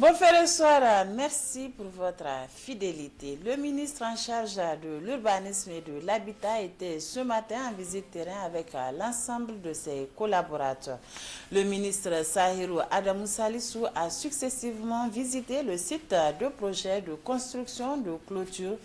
Bon frères et sœurs, merci pour votre fidélité. Le ministre en charge de l'urbanisme et de l'habitat était ce matin en visite terrain avec l'ensemble de ses collaborateurs. Le ministre Sahirou Adamou Salissou a successivement visité le site de projet de construction de clôture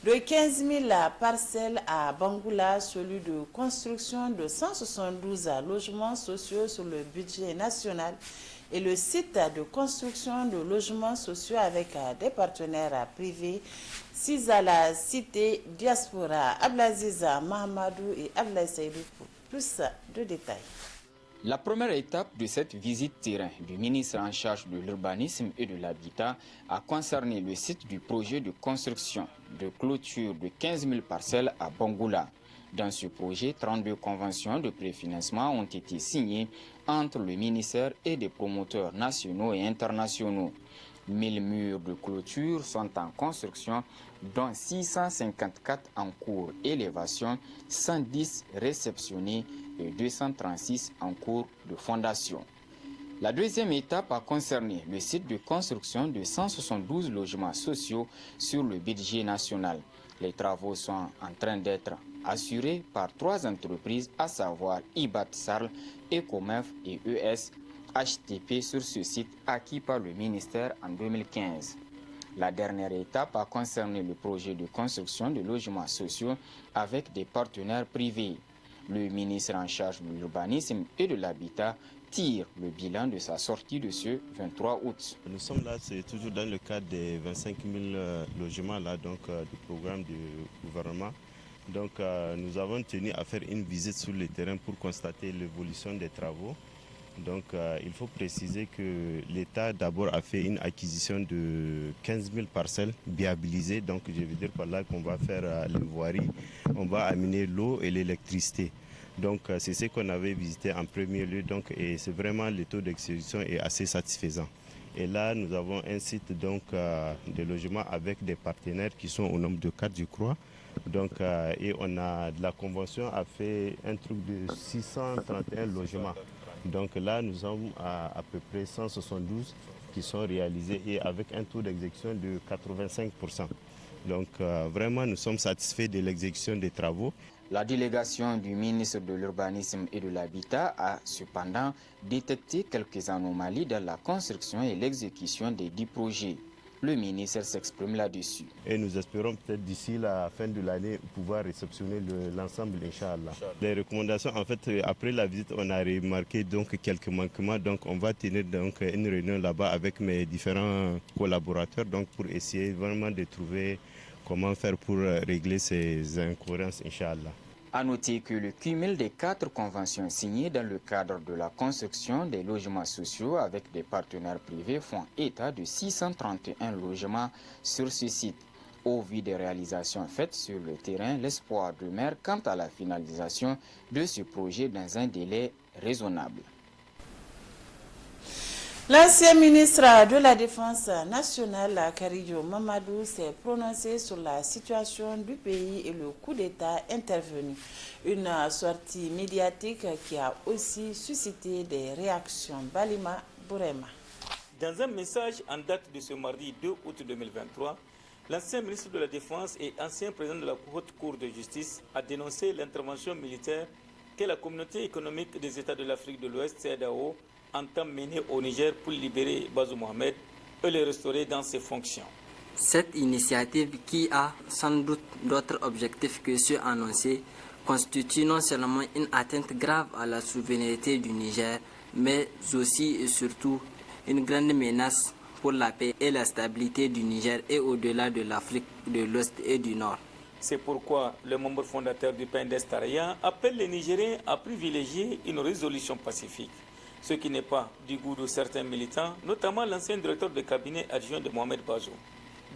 de 15 000 parcelles à Bangoula, celui de construction de 172 logements sociaux sur le budget national et le site de construction de logements sociaux avec des partenaires privés, 6 à la cité diaspora. Ablaziza Mahamadou et Ablaï Saïdou pour plus de détails. La première étape de cette visite terrain du ministre en charge de l'urbanisme et de l'habitat a concerné le site du projet de construction de clôture de 15 000 parcelles à Bangoula. Dans ce projet, 32 conventions de préfinancement ont été signées entre le ministère et des promoteurs nationaux et internationaux. 1000 murs de clôture sont en construction, dont 654 en cours élévation, 110 réceptionnés et 236 en cours de fondation. La deuxième étape a concerné le site de construction de 172 logements sociaux sur le budget national. Les travaux sont en train d'être assurés par 3 entreprises, à savoir IBAT Sarl, Ecomef et ES HTP sur ce site acquis par le ministère en 2015. La dernière étape a concerné le projet de construction de logements sociaux avec des partenaires privés. Le ministre en charge de l'urbanisme et de l'habitat tire le bilan de sa sortie de ce 23 août. Nous sommes là, c'est toujours dans le cadre des 25 000 logements là, du programme du gouvernement. Donc nous avons tenu à faire une visite sur le terrain pour constater l'évolution des travaux. Donc il faut préciser que l'État d'abord a fait une acquisition de 15 000 parcelles viabilisées. Donc je veux dire par là qu'on va faire les voiries, on va amener l'eau et l'électricité. Donc c'est ce qu'on avait visité en premier lieu, donc, et c'est vraiment le taux d'exécution est assez satisfaisant. Et là nous avons un site donc, de logement avec des partenaires qui sont au nombre de 4 je crois. Donc, et on a, la convention a fait un truc de 631 logements. Donc là nous sommes à peu près 172 qui sont réalisés et avec un taux d'exécution de 85%. Donc vraiment nous sommes satisfaits de l'exécution des travaux. La délégation du ministre de l'Urbanisme et de l'Habitat a cependant détecté quelques anomalies dans la construction et l'exécution des 10 projets. Le ministre s'exprime là-dessus. Et nous espérons peut-être d'ici la fin de l'année pouvoir réceptionner l'ensemble, Inch'Allah. Les recommandations, en fait, après la visite, on a remarqué donc quelques manquements. Donc on va tenir donc une réunion là-bas avec mes différents collaborateurs donc pour essayer vraiment de trouver comment faire pour régler ces incohérences, Inch'Allah. A noter que le cumul des 4 conventions signées dans le cadre de la construction des logements sociaux avec des partenaires privés font état de 631 logements sur ce site. Au vu des réalisations faites sur le terrain, l'espoir demeure quant à la finalisation de ce projet dans un délai raisonnable. L'ancien ministre de la Défense nationale, Karijo Mamadou, s'est prononcé sur la situation du pays et le coup d'État intervenu. Une sortie médiatique qui a aussi suscité des réactions. Balima Bourema. Dans un message en date de ce mardi 2 août 2023, l'ancien ministre de la Défense et ancien président de la Haute Cour de justice a dénoncé l'intervention militaire que la communauté économique des États de l'Afrique de l'Ouest, CEDEAO, entend mener au Niger pour libérer Bazoum Mohamed et le restaurer dans ses fonctions. Cette initiative, qui a sans doute d'autres objectifs que ceux annoncés, constitue non seulement une atteinte grave à la souveraineté du Niger, mais aussi et surtout une grande menace pour la paix et la stabilité du Niger et au-delà de l'Afrique de l'Ouest et du Nord. C'est pourquoi le membre fondateur du PNDS Taraya appelle les Nigériens à privilégier une résolution pacifique, ce qui n'est pas du goût de certains militants, notamment l'ancien directeur de cabinet adjoint de Mohamed Bazoum.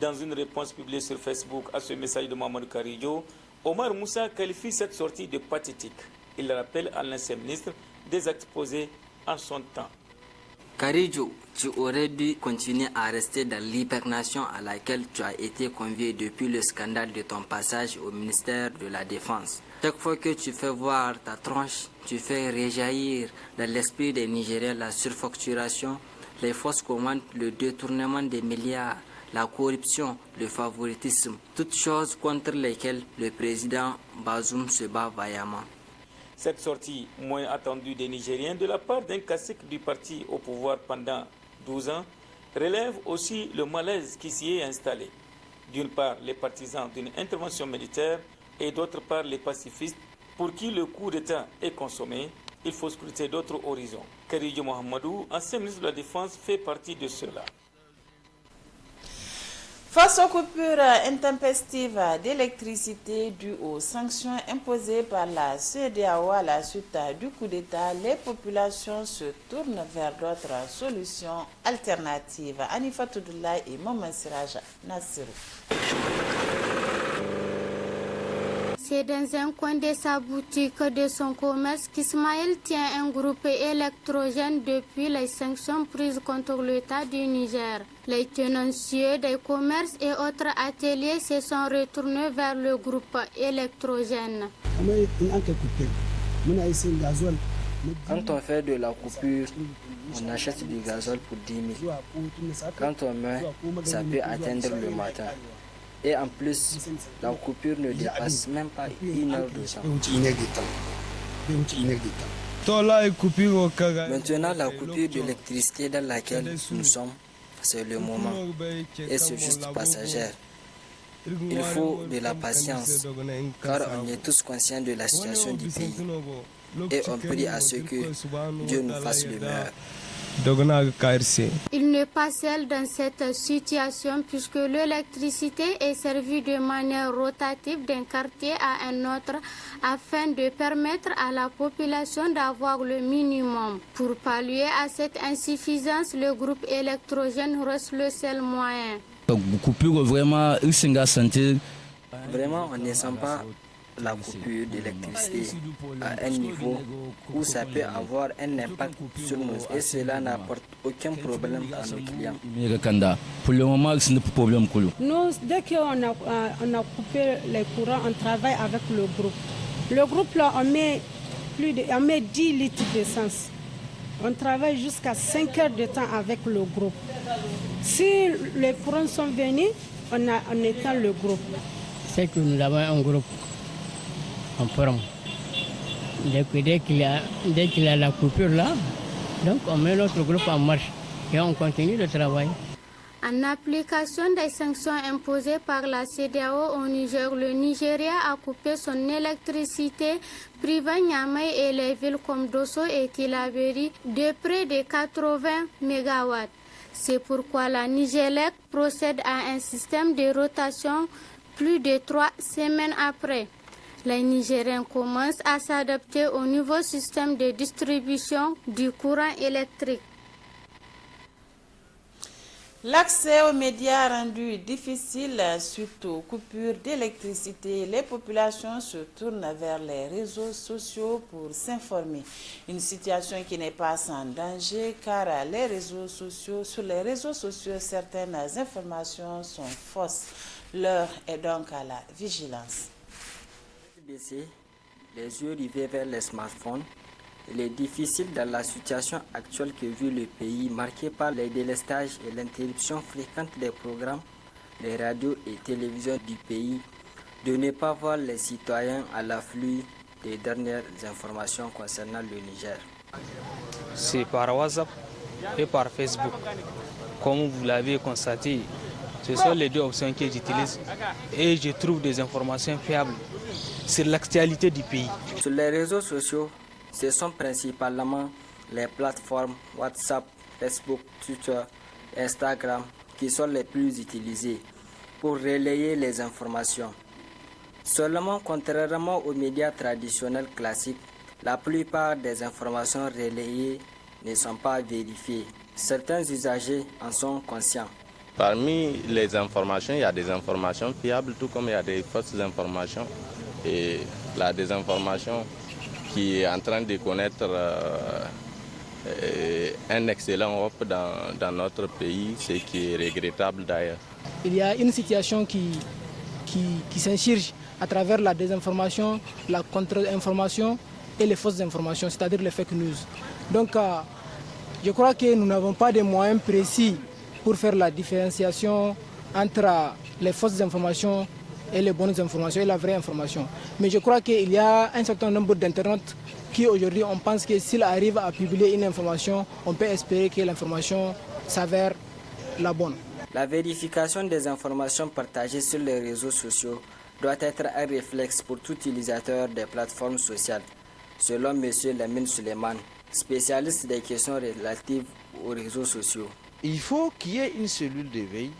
Dans une réponse publiée sur Facebook à ce message de Mamadou Karijo, Omar Moussa qualifie cette sortie de pathétique. Il rappelle à l'ancien ministre des actes posés en son temps. Karijo, tu aurais dû continuer à rester dans l'hibernation à laquelle tu as été convié depuis le scandale de ton passage au ministère de la Défense. Chaque fois que tu fais voir ta tronche, tu fais réjaillir dans l'esprit des Nigériens la surfacturation les fausses commandes, le détournement des milliards, la corruption, le favoritisme, toutes choses contre lesquelles le président Bazoum se bat vaillamment. Cette sortie moins attendue des Nigériens de la part d'un cacique du parti au pouvoir pendant 12 ans relève aussi le malaise qui s'y est installé. D'une part, les partisans d'une intervention militaire et d'autre part, les pacifistes pour qui le coup d'État est consommé. Il faut scruter d'autres horizons. Karidjo Mohamedou, ancien ministre de la Défense, fait partie de ceux-là. Face aux coupures intempestives d'électricité dues aux sanctions imposées par la CEDEAO à la suite du coup d'État, les populations se tournent vers d'autres solutions alternatives. Anifa Toudoula et Maman Siraj Nassirou. C'est dans un coin de sa boutique de son commerce qu'Ismaël tient un groupe électrogène depuis les sanctions prises contre l'État du Niger. Les tenanciers des commerces et autres ateliers se sont retournés vers le groupe électrogène. Quand on fait de la coupure, on achète du gazole pour 10 000. Quand on meurt, ça peut atteindre le matin. Et en plus, la coupure ne dépasse même pas 1 heure de temps. Maintenant, la coupure d'électricité dans laquelle nous sommes, c'est le moment. Et c'est juste passagère. Il faut de la patience, car on est tous conscients de la situation du pays. Et on prie à ce que Dieu nous fasse le meilleur. Il n'est pas seul dans cette situation puisque l'électricité est servie de manière rotative d'un quartier à un autre afin de permettre à la population d'avoir le minimum. Pour pallier à cette insuffisance, le groupe électrogène reste le seul moyen. Vraiment, on ne sent pas la coupure d'électricité à un niveau où ça peut avoir un impact sur nous et cela n'apporte aucun problème à nos clients. Pour le moment, ce n'est pas de problème. Nous, dès qu'on a coupé les courants, on travaille avec le groupe. Le groupe, là, on met 10 litres d'essence. On travaille jusqu'à 5 heures de temps avec le groupe. Si les courants sont venus, on éteint le groupe. C'est que nous avons un groupe en forme. Dès qu'il y a la coupure là, donc on met notre groupe en marche et on continue le travail. En application des sanctions imposées par la CEDEAO au Niger, le Nigeria a coupé son électricité, privant Niamey et les villes comme Dosso et Tilaberi de près de 80 MW. C'est pourquoi la Nigélec procède à un système de rotation plus de 3 semaines après. Les Nigériens commencent à s'adapter au nouveau système de distribution du courant électrique. L'accès aux médias rendu difficile suite aux coupures d'électricité, les populations se tournent vers les réseaux sociaux pour s'informer. Une situation qui n'est pas sans danger car sur les réseaux sociaux, certaines informations sont fausses. L'heure est donc à la vigilance. Les yeux rivés vers les smartphones, il est difficile dans la situation actuelle que vit le pays, marqué par les délestages et l'interruption fréquente des programmes, des radios et télévisions du pays, de ne pas voir les citoyens à l'afflux des dernières informations concernant le Niger. C'est par WhatsApp et par Facebook. Comme vous l'avez constaté, ce sont les deux options que j'utilise et je trouve des informations fiables sur l'actualité du pays. Sur les réseaux sociaux, ce sont principalement les plateformes WhatsApp, Facebook, Twitter, Instagram qui sont les plus utilisées pour relayer les informations. Seulement, contrairement aux médias traditionnels classiques, la plupart des informations relayées ne sont pas vérifiées. Certains usagers en sont conscients. Parmi les informations, il y a des informations fiables, tout comme il y a des fausses informations. Et la désinformation qui est en train de connaître un excellent hop dans notre pays, ce qui est regrettable d'ailleurs. Il y a une situation qui s'insurge à travers la désinformation, la contre-information et les fausses informations, c'est-à-dire les fake news. Donc Je crois que nous n'avons pas de moyens précis pour faire la différenciation entre les fausses informations et les bonnes informations et la vraie information. Mais je crois qu'il y a un certain nombre d'internautes qui aujourd'hui on pense que s'ils arrivent à publier une information, on peut espérer que l'information s'avère la bonne. La vérification des informations partagées sur les réseaux sociaux doit être un réflexe pour tout utilisateur des plateformes sociales, selon M. Lamine Suleiman, spécialiste des questions relatives aux réseaux sociaux. Il faut qu'il y ait une cellule de veille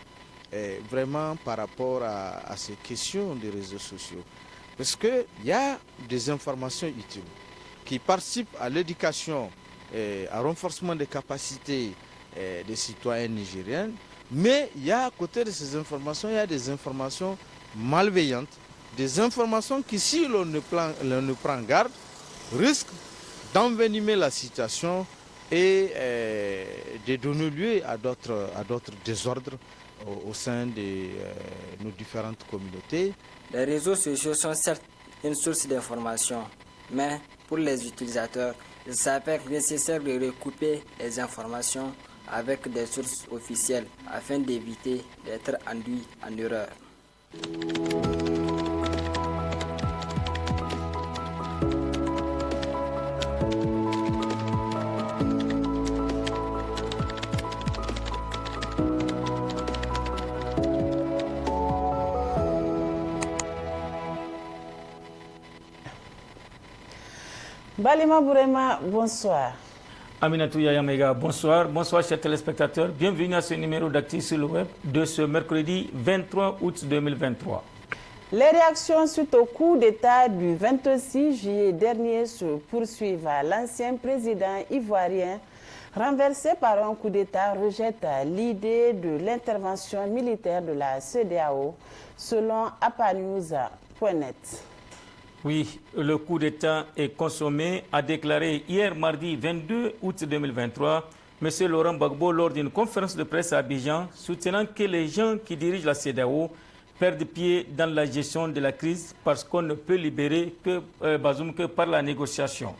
vraiment par rapport à ces questions des réseaux sociaux. Parce qu'il y a des informations utiles qui participent à l'éducation, au renforcement des capacités des citoyens nigériens. Mais il y a à côté de ces informations, il y a des informations malveillantes, des informations qui, si l'on ne prend garde, risquent d'envenimer la situation et de donner lieu à d'autres désordres au sein de nos différentes communautés. Les réseaux sociaux sont certes une source d'information, mais pour les utilisateurs, il s'avère nécessaire de recouper les informations avec des sources officielles afin d'éviter d'être induit en erreur. Balima Bourema, bonsoir. Aminatou Yayamega, bonsoir. Bonsoir chers téléspectateurs. Bienvenue à ce numéro d'Actu sur le web de ce mercredi 23 août 2023. Les réactions suite au coup d'État du 26 juillet dernier se poursuivent. L'ancien président ivoirien, renversé par un coup d'État, rejette l'idée de l'intervention militaire de la CEDEAO, selon apanews.net. Oui, le coup d'État est consommé, a déclaré hier mardi 22 août 2023 M. Laurent Gbagbo lors d'une conférence de presse à Abidjan, soutenant que les gens qui dirigent la CEDEAO perdent pied dans la gestion de la crise parce qu'on ne peut libérer Bazoum que par la négociation.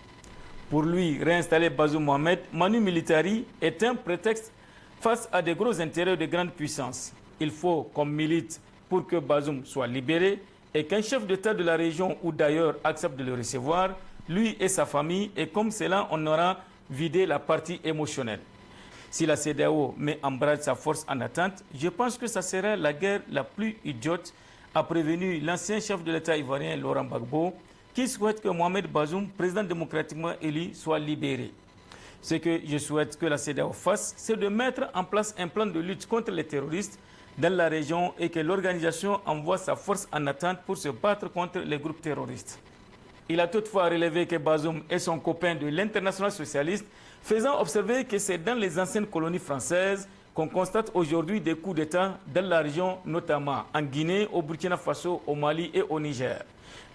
Pour lui, réinstaller Bazoum Mohamed, Manu Militari, est un prétexte face à de gros intérêts de grandes puissances. Il faut qu'on milite pour que Bazoum soit libéré et qu'un chef d'État de la région ou d'ailleurs accepte de le recevoir, lui et sa famille, et comme cela, on aura vidé la partie émotionnelle. Si la CEDEAO met en branle sa force en attente, je pense que ça serait la guerre la plus idiote, a prévenu l'ancien chef de l'État ivoirien Laurent Gbagbo, qui souhaite que Mohamed Bazoum, président démocratiquement élu, soit libéré. Ce que je souhaite que la CEDEAO fasse, c'est de mettre en place un plan de lutte contre les terroristes dans la région et que l'organisation envoie sa force en attente pour se battre contre les groupes terroristes. Il a toutefois relevé que Bazoum est son copain de l'international socialiste, faisant observer que c'est dans les anciennes colonies françaises qu'on constate aujourd'hui des coups d'État dans la région, notamment en Guinée, au Burkina Faso, au Mali et au Niger.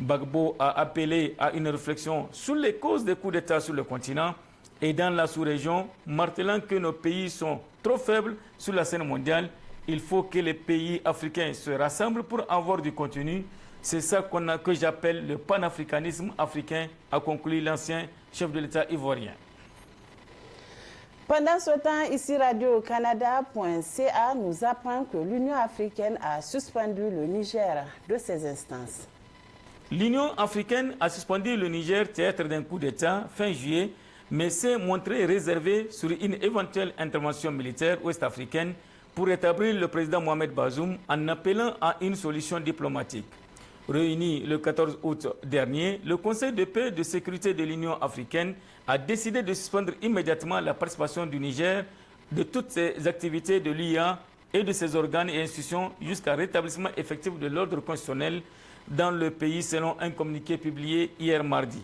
Gbagbo a appelé à une réflexion sur les causes des coups d'État sur le continent et dans la sous-région, martelant que nos pays sont trop faibles sur la scène mondiale. Il faut que les pays africains se rassemblent pour avoir du contenu. C'est ça que j'appelle le panafricanisme africain, a conclu l'ancien chef de l'État ivoirien. Pendant ce temps, ici Radio-Canada.ca nous apprend que l'Union africaine a suspendu le Niger de ses instances. L'Union africaine a suspendu le Niger, théâtre d'un coup d'État, fin juillet, mais s'est montré réservé sur une éventuelle intervention militaire ouest-africaine pour établir le président Mohamed Bazoum en appelant à une solution diplomatique. Réuni le 14 août dernier, le Conseil de paix et de sécurité de l'Union africaine a décidé de suspendre immédiatement la participation du Niger de toutes ses activités de l'UIA et de ses organes et institutions jusqu'à rétablissement effectif de l'ordre constitutionnel dans le pays selon un communiqué publié hier mardi.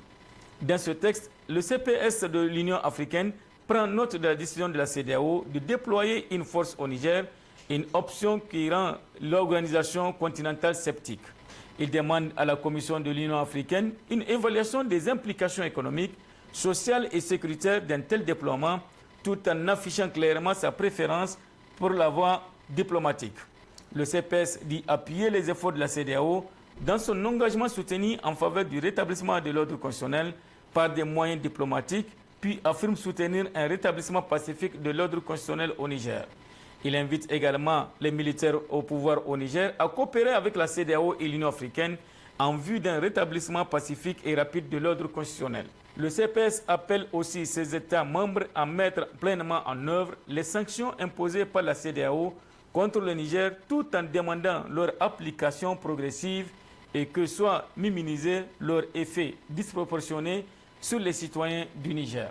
Dans ce texte, le CPS de l'Union africaine prend note de la décision de la CEDEAO de déployer une force au Niger, une option qui rend l'organisation continentale sceptique. Il demande à la Commission de l'Union africaine une évaluation des implications économiques, sociales et sécuritaires d'un tel déploiement, tout en affichant clairement sa préférence pour la voie diplomatique. Le CPS dit appuyer les efforts de la CEDEAO dans son engagement soutenu en faveur du rétablissement de l'ordre constitutionnel par des moyens diplomatiques, puis affirme soutenir un rétablissement pacifique de l'ordre constitutionnel au Niger. Il invite également les militaires au pouvoir au Niger à coopérer avec la CEDEAO et l'Union africaine en vue d'un rétablissement pacifique et rapide de l'ordre constitutionnel. Le CPS appelle aussi ses États membres à mettre pleinement en œuvre les sanctions imposées par la CEDEAO contre le Niger tout en demandant leur application progressive et que soit minimisé leur effet disproportionné sur les citoyens du Niger.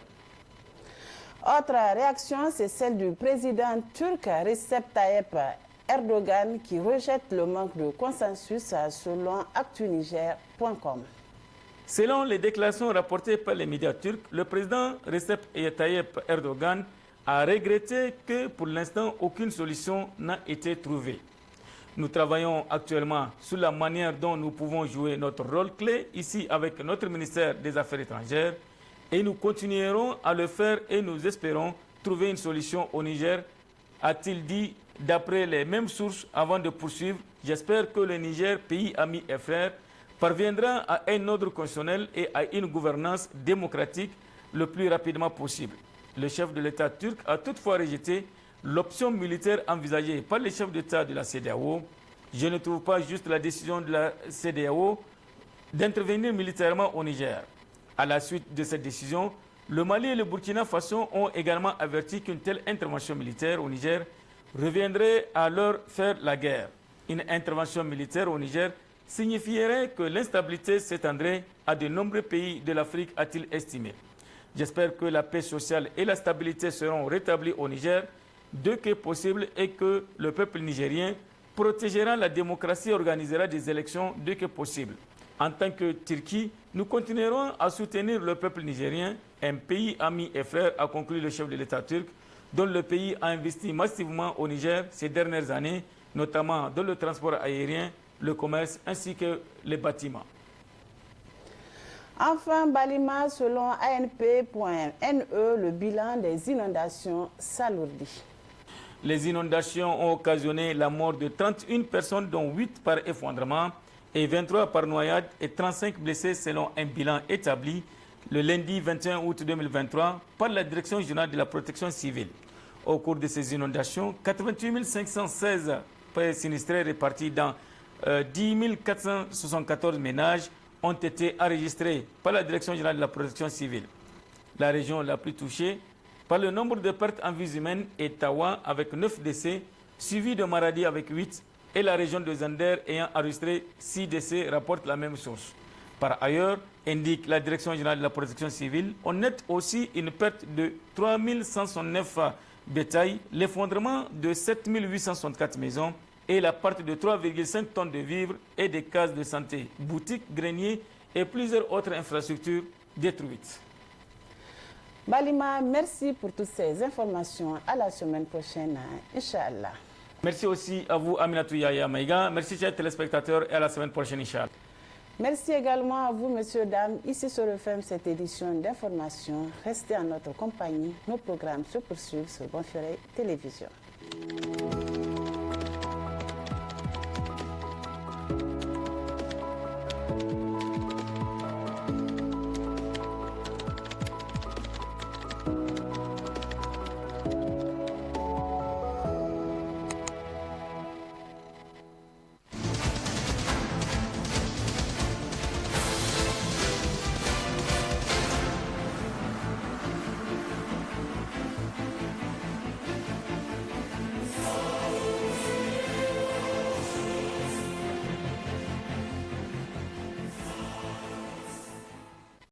Autre réaction, c'est celle du président turc Recep Tayyip Erdogan qui rejette le manque de consensus selon actuniger.com. Selon les déclarations rapportées par les médias turcs, le président Recep Tayyip Erdogan a regretté que pour l'instant aucune solution n'a été trouvée. Nous travaillons actuellement sur la manière dont nous pouvons jouer notre rôle clé ici avec notre ministère des Affaires étrangères et nous continuerons à le faire et nous espérons trouver une solution au Niger, a-t-il dit d'après les mêmes sources avant de poursuivre. J'espère que le Niger, pays ami et frère, parviendra à un ordre constitutionnel et à une gouvernance démocratique le plus rapidement possible. Le chef de l'État turc a toutefois rejeté l'option militaire envisagée par les chefs d'État de la CEDEAO. Je ne trouve pas juste la décision de la CEDEAO d'intervenir militairement au Niger. À la suite de cette décision, le Mali et le Burkina Faso ont également averti qu'une telle intervention militaire au Niger reviendrait à leur faire la guerre. Une intervention militaire au Niger signifierait que l'instabilité s'étendrait à de nombreux pays de l'Afrique, a-t-il estimé. J'espère que la paix sociale et la stabilité seront rétablies au Niger dès que possible et que le peuple nigérien protégera la démocratie et organisera des élections dès que possible. En tant que Turquie, nous continuerons à soutenir le peuple nigérien, un pays ami et frère, a conclu le chef de l'État turc, dont le pays a investi massivement au Niger ces dernières années, notamment dans le transport aérien, le commerce ainsi que les bâtiments. Enfin, Balima, selon ANP.NE, le bilan des inondations s'alourdit. Les inondations ont occasionné la mort de 31 personnes, dont 8 par effondrement et 23 par noyade et 35 blessés selon un bilan établi le lundi 21 août 2023 par la Direction générale de la protection civile. Au cours de ces inondations, 88 516 sinistrés répartis dans 10 474 ménages ont été enregistrés par la Direction générale de la protection civile. La région la plus touchée par le nombre de pertes en vies humaines est Tawa avec 9 décès, suivi de Maradi avec 8 et la région de Zander ayant enregistré 6 décès, rapporte la même source. Par ailleurs, indique la Direction générale de la protection civile, on note aussi une perte de 3 169 bétail, l'effondrement de 7 864 maisons et la perte de 3,5 tonnes de vivres et des cases de santé, boutiques, greniers et plusieurs autres infrastructures détruites. Balima, merci pour toutes ces informations. À la semaine prochaine, Inch'Allah. Merci aussi à vous, Aminatou Yaya Maïga. Merci, chers téléspectateurs, et à la semaine prochaine, Inch'Allah. Merci également à vous, messieurs, dames. Ici se referme cette édition d'information. Restez en notre compagnie. Nos programmes se poursuivent sur Bonferré Télévision.